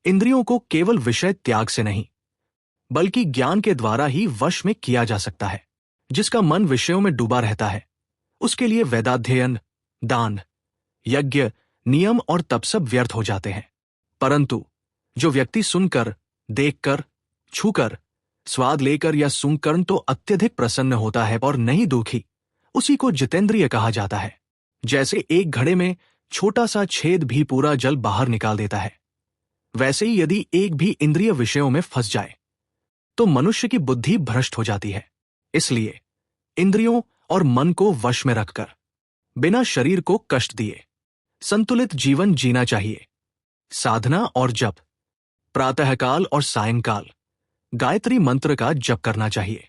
इंद्रियों को केवल विषय त्याग से नहीं, बल्कि ज्ञान के द्वारा ही वश में किया जा सकता है। जिसका मन विषयों में डूबा रहता है, उसके लिए वेदाध्ययन, दान, यज्ञ, नियम और तप सब व्यर्थ हो जाते हैं। परंतु जो व्यक्ति सुनकर, देखकर, छूकर, स्वाद लेकर या सूंघकर तो अत्यधिक प्रसन्न होता है और नहीं दुखी, उसी को जितेंद्रिय कहा जाता है। जैसे एक घड़े में छोटा सा छेद भी पूरा जल बाहर निकाल देता है, वैसे ही यदि एक भी इंद्रिय विषयों में फंस जाए तो मनुष्य की बुद्धि भ्रष्ट हो जाती है। इसलिए इंद्रियों और मन को वश में रखकर बिना शरीर को कष्ट दिए संतुलित जीवन जीना चाहिए। साधना और जप, प्रातःकाल और सायंकाल गायत्री मंत्र का जप करना चाहिए।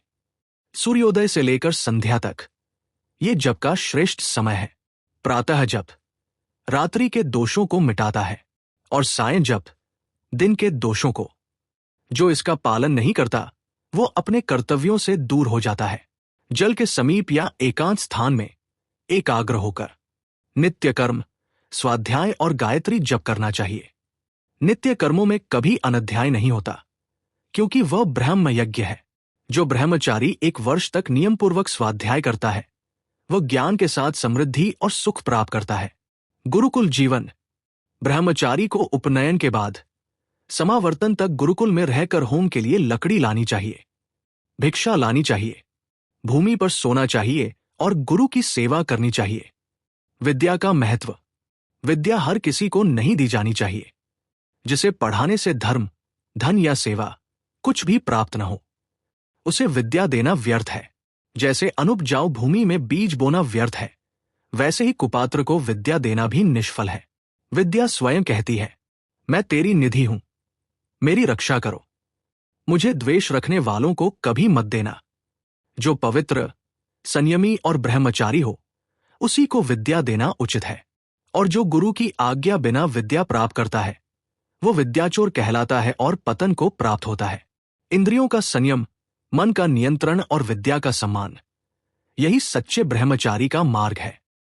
सूर्योदय से लेकर संध्या तक ये जप का श्रेष्ठ समय है। प्रातः जप रात्रि के दोषों को मिटाता है और सायं जप दिन के दोषों को। जो इसका पालन नहीं करता वो अपने कर्तव्यों से दूर हो जाता है। जल के समीप या एकांत स्थान में एकाग्र होकर नित्य कर्म, स्वाध्याय और गायत्री जप करना चाहिए। नित्य कर्मों में कभी अनध्याय नहीं होता, क्योंकि वह ब्रह्म यज्ञ है। जो ब्रह्मचारी 1 वर्ष तक नियमपूर्वक स्वाध्याय करता है, वह ज्ञान के साथ समृद्धि और सुख प्राप्त करता है। गुरुकुल जीवन, ब्रह्मचारी को उपनयन के बाद समावर्तन तक गुरुकुल में रहकर होम के लिए लकड़ी लानी चाहिए, भिक्षा लानी चाहिए, भूमि पर सोना चाहिए और गुरु की सेवा करनी चाहिए। विद्या का महत्व, विद्या हर किसी को नहीं दी जानी चाहिए। जिसे पढ़ाने से धर्म, धन या सेवा कुछ भी प्राप्त न हो, उसे विद्या देना व्यर्थ है। जैसे अनुपजाऊ भूमि में बीज बोना व्यर्थ है, वैसे ही कुपात्र को विद्या देना भी निष्फल है। विद्या स्वयं कहती है, मैं तेरी निधि हूं, मेरी रक्षा करो। मुझे द्वेष रखने वालों को कभी मत देना। जो पवित्र, संयमी और ब्रह्मचारी हो, उसी को विद्या देना उचित है। और जो गुरु की आज्ञा बिना विद्या प्राप्त करता है, वो विद्याचोर कहलाता है और पतन को प्राप्त होता है। इंद्रियों का संयम, मन का नियंत्रण और विद्या का सम्मान, यही सच्चे ब्रह्मचारी का मार्ग है।